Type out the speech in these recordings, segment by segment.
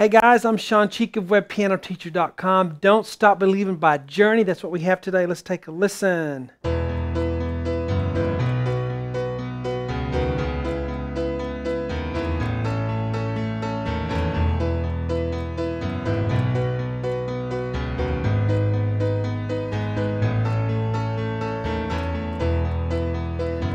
Hey guys, I'm Shawn Cheek of WebPianoTeacher.com. Don't Stop Believing by Journey. That's what we have today. Let's take a listen.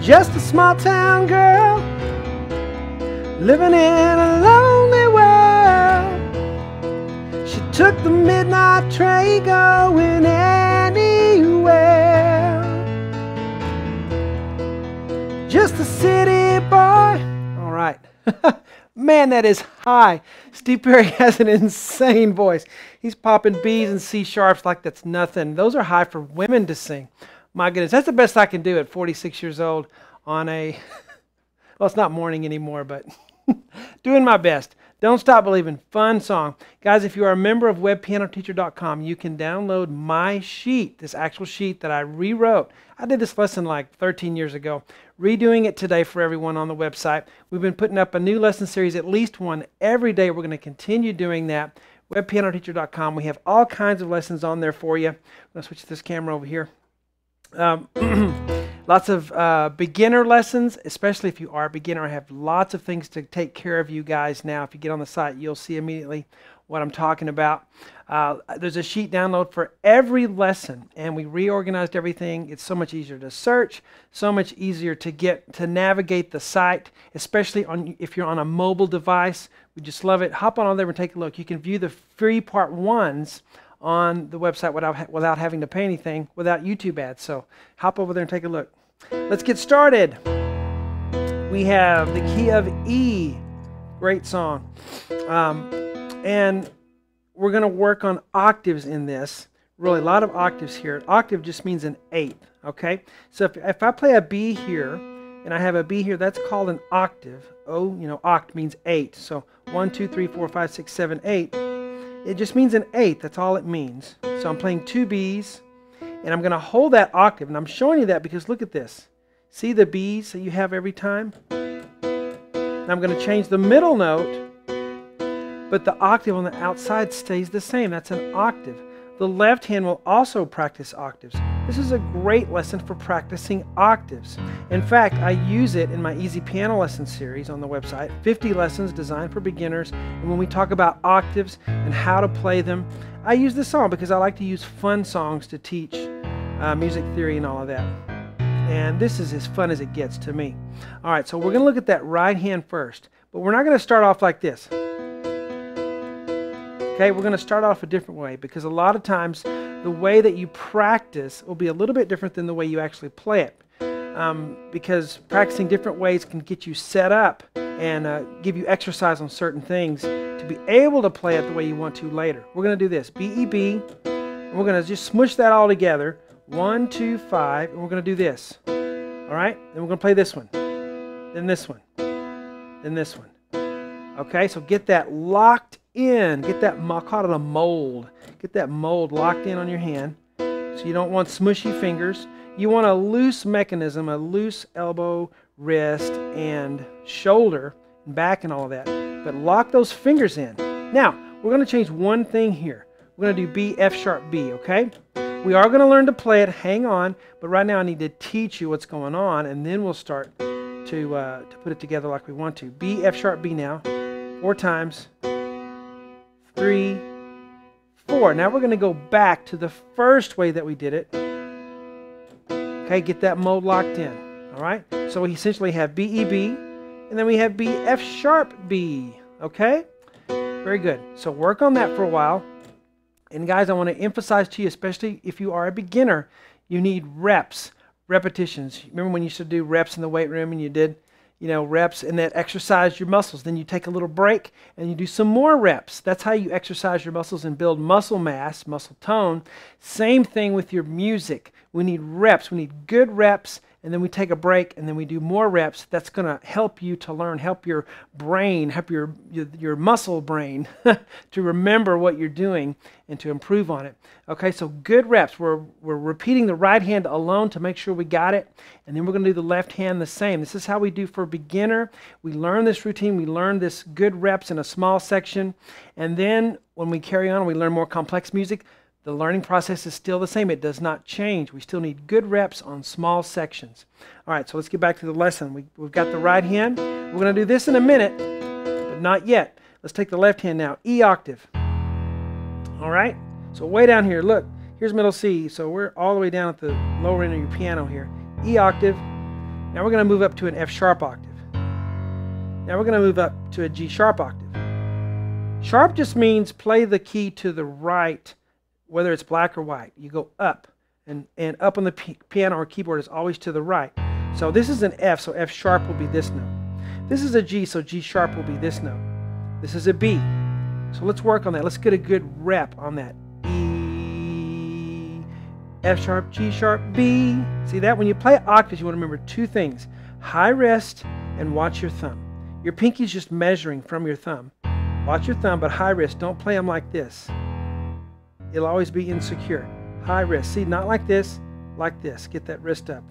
Just a small town girl living in a lonely world. She took the midnight train going anywhere. Just a city boy. All right. Man, that is high. Steve Perry has an insane voice. He's popping B's and C sharps like that's nothing. Those are high for women to sing. My goodness, that's the best I can do at 46 years old on a, well, it's not morning anymore, but doing my best. Don't Stop Believing, fun song. Guys, if you are a member of WebPianoTeacher.com, you can download my sheet, this actual sheet that I rewrote. I did this lesson like 13 years ago, redoing it today for everyone on the website. We've been putting up a new lesson series, at least one every day. We're going to continue doing that. WebPianoTeacher.com, we have all kinds of lessons on there for you. I'm going to switch this camera over here. Lots of beginner lessons, especially if you are a beginner. I have lots of things to take care of you guys now. If you get on the site, you'll see immediately what I'm talking about. There's a sheet download for every lesson, and we reorganized everything. It's so much easier to search, so much easier to navigate the site, especially if you're on a mobile device. We just love it. Hop on there and take a look. You can view the free part ones on the website without having to pay anything, without YouTube ads. So hop over there and take a look. Let's get started. We have the key of E. Great song. And we're going to work on octaves in this. Really, a lot of octaves here. Octave just means an eighth, okay? So if I play a B here, and I have a B here, that's called an octave. O, oct means 8. So 1, 2, 3, 4, 5, 6, 7, 8. It just means an eighth. That's all it means. So I'm playing two B's, and I'm going to hold that octave. And I'm showing you that because look at this. See the B's that you have every time? And I'm going to change the middle note, but the octave on the outside stays the same. That's an octave. The left hand will also practice octaves. This is a great lesson for practicing octaves. In fact, I use it in my Easy Piano Lesson series on the website, 50 lessons designed for beginners. And when we talk about octaves and how to play them, I use this song because I like to use fun songs to teach music theory and all of that. And this is as fun as it gets to me. All right, so we're going to look at that right hand first, but we're not going to start off like this. Okay, we're going to start off a different way because a lot of times the way that you practice will be a little bit different than the way you actually play it. Because practicing different ways can get you set up and give you exercise on certain things to be able to play it the way you want to later. We're going to do this, B, E, B, and we're going to just smush that all together. 1, 2, 5, and we're going to do this. All right, then we're going to play this one, then this one, then this one. Okay, so get that locked in. Get that, I'll call it a mold. Get that mold locked in on your hand. So you don't want smushy fingers. You want a loose mechanism, a loose elbow, wrist, and shoulder, and back and all of that. But lock those fingers in. Now, we're going to change one thing here. We're going to do B, F sharp, B, okay? We are going to learn to play it. Hang on. But right now I need to teach you what's going on, and then we'll start to put it together like we want to. B, F sharp, B now. 4 times. 3, 4. Now we're going to go back to the first way that we did it. Okay, get that mode locked in. All right, so we essentially have B, E, B, and then we have B, F sharp, B. Okay, very good. So work on that for a while. And guys, I want to emphasize to you, especially if you are a beginner, you need reps, repetitions. Remember when you used to do reps in the weight room and you did reps, and that exercised your muscles. Then you take a little break and you do some more reps. That's how you exercise your muscles and build muscle mass, muscle tone. Same thing with your music. We need reps. We need good reps and then we take a break, and then we do more reps. That's going to help you to learn, help your brain, help your muscle brain to remember what you're doing and to improve on it. Okay, so good reps. We're repeating the right hand alone to make sure we got it, and then we're going to do the left hand the same. This is how we do for beginner. We learn this routine. We learn this good reps in a small section, and then when we carry on, we learn more complex music. The learning process is still the same. It does not change. We still need good reps on small sections. All right, so let's get back to the lesson. We've got the right hand. We're going to do this in a minute, but not yet. Let's take the left hand now. E octave. All right, so way down here, look, here's middle C. So we're all the way down at the lower end of your piano here. E octave. Now we're going to move up to an F sharp octave. Now we're going to move up to a G sharp octave. Sharp just means play the key to the right, whether it's black or white. You go up, and up on the piano or keyboard is always to the right. So this is an F, so F sharp will be this note. This is a G, so G sharp will be this note. This is a B. So let's work on that. Let's get a good rep on that. E, F sharp, G sharp, B. See that? When you play octaves, you want to remember two things. High rest and watch your thumb. Your pinky's just measuring from your thumb. Watch your thumb, but high wrist. Don't play them like this. It'll always be insecure. High wrist. See, not like this, like this. Get that wrist up.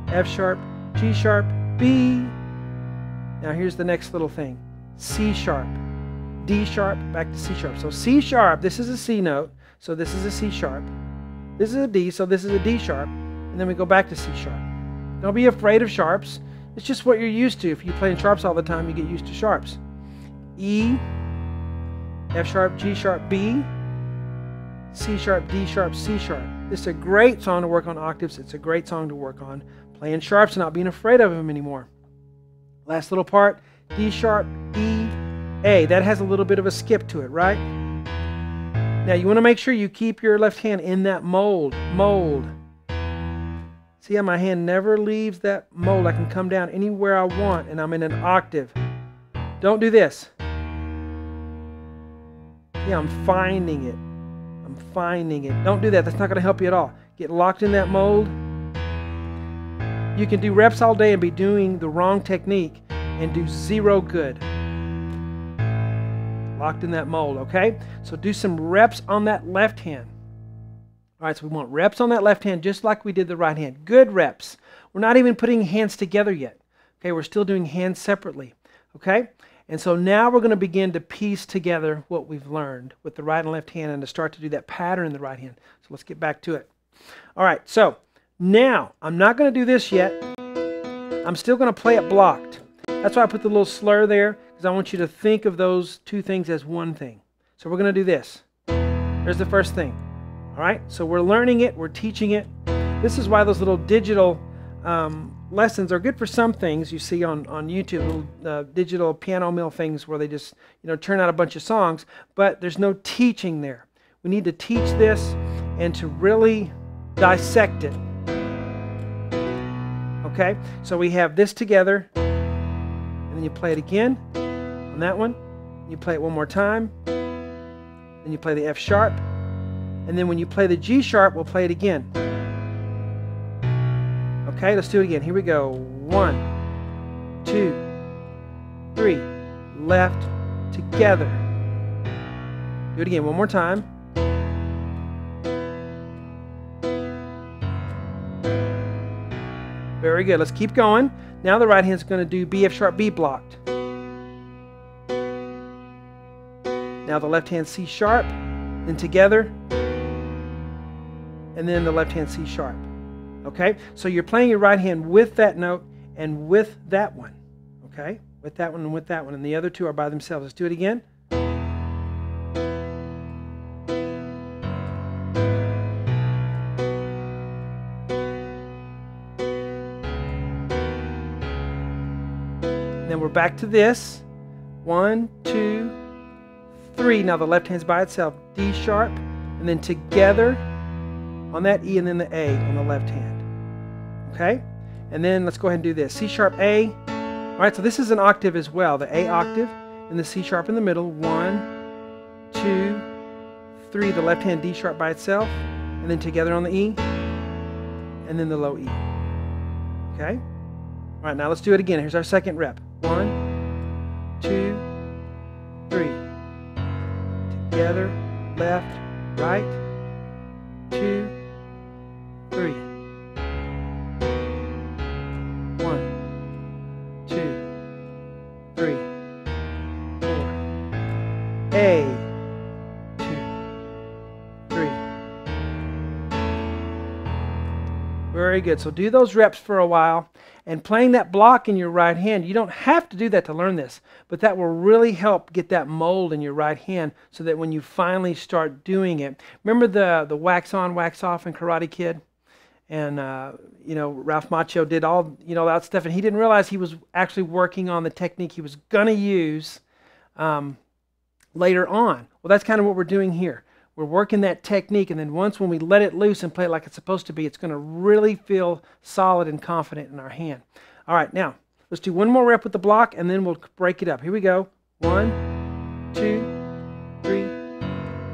F sharp, G sharp, B. Now here's the next little thing. C sharp, D sharp, back to C sharp. So C sharp, this is a C note, so this is a C sharp. This is a D, so this is a D sharp. And then we go back to C sharp. Don't be afraid of sharps. It's just what you're used to. If you play in sharps all the time, you get used to sharps. E, F sharp, G sharp, B, C sharp, D sharp, C sharp. This is a great song to work on octaves. It's a great song to work on playing sharps and not being afraid of them anymore. Last little part, D sharp, E, A. That has a little bit of a skip to it, right? Now you want to make sure you keep your left hand in that mold. See how my hand never leaves that mold? I can come down anywhere I want and I'm in an octave. Don't do this. Yeah, I'm finding it. I'm finding it. Don't do that. That's not going to help you at all. Get locked in that mold. You can do reps all day and be doing the wrong technique and do zero good. Locked in that mold, okay? So do some reps on that left hand. All right, so we want reps on that left hand just like we did the right hand. Good reps. We're not even putting hands together yet. Okay, we're still doing hands separately. Okay? And so now we're going to begin to piece together what we've learned with the right and left hand and to start to do that pattern in the right hand. So let's get back to it. All right, so now I'm not going to do this yet. I'm still going to play it blocked. That's why I put the little slur there, because I want you to think of those two things as one thing. So we're going to do this. There's the first thing. All right, so we're learning it, we're teaching it. This is why those little digital lessons are good for some things you see on YouTube, little digital piano mill things where they just turn out a bunch of songs, but there's no teaching there. We need to teach this and to really dissect it. Okay, so we have this together, and then you play it again on that one. You play it one more time, then you play the F sharp, and then when you play the G sharp, we'll play it again. Okay, let's do it again. Here we go. 1, 2, 3. Left, together. Do it again one more time. Very good. Let's keep going. Now the right hand's going to do B, F sharp, B blocked. Now the left hand C sharp, then together, and then the left hand C sharp. Okay, so you're playing your right hand with that note and with that one. Okay, with that one and with that one, and the other two are by themselves. Let's do it again. And then we're back to this. 1, 2, 3. Now the left hand's by itself. D sharp, and then together on that E, and then the A on the left hand. Okay? And then let's go ahead and do this. C sharp, A. All right, so this is an octave as well. The A octave and the C sharp in the middle. 1, 2, 3. The left hand D sharp by itself, and then together on the E, and then the low E. Okay? All right, now let's do it again. Here's our second rep. 1, 2, 3. Together, left, right, 2, 3. 1, 2, 3, 4. A, 2, 3. Very good. So do those reps for a while. And playing that block in your right hand, you don't have to do that to learn this, but that will really help get that mold in your right hand so that when you finally start doing it, remember the wax on, wax off in Karate Kid? And, you know, Ralph Macchio did all, you know, that stuff, and he didn't realize he was actually working on the technique he was going to use later on. Well, that's kind of what we're doing here. We're working that technique, and then once when we let it loose and play it like it's supposed to be, it's going to really feel solid and confident in our hand. All right, now, let's do one more rep with the block, and then we'll break it up. Here we go. 1, 2, 3,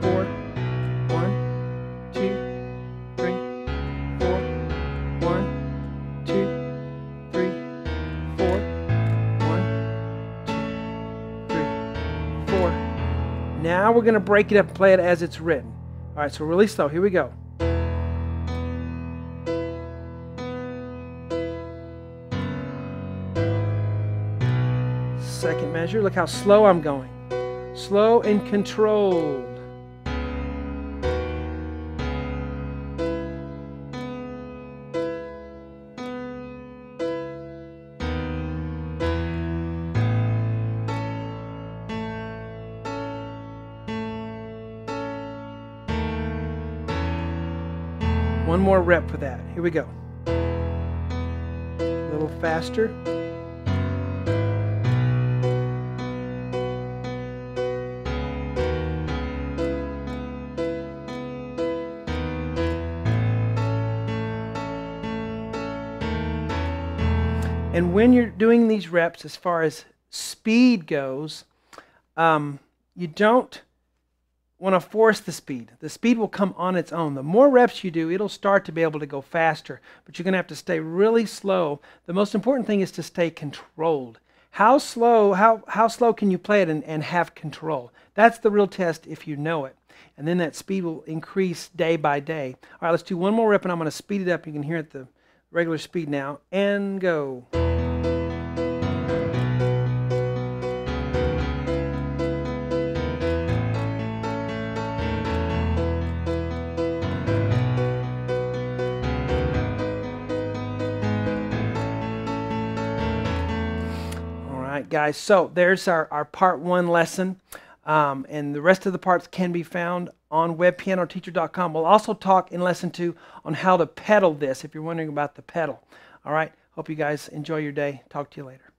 4. 1, 2, 3, 4. 1, 2, 3, 4. 1, 2, 3, 4. Now we're going to break it up and play it as it's written. All right, so really slow. Here we go. Second measure. Look how slow I'm going. Slow and controlled. One more rep for that. Here we go. A little faster. And when you're doing these reps, as far as speed goes, you don't want to force the speed. The speed will come on its own. The more reps you do, it'll start to be able to go faster, but you're going to have to stay really slow. The most important thing is to stay controlled. How slow can you play it and have control? That's the real test if you know it. And then that speed will increase day by day. All right, let's do one more rep, and I'm going to speed it up. You can hear it at the regular speed now, and go. Guys, so there's our part 1 lesson, and the rest of the parts can be found on webpianoteacher.com. We'll also talk in lesson 2 on how to pedal this if you're wondering about the pedal. All right, hope you guys enjoy your day. Talk to you later.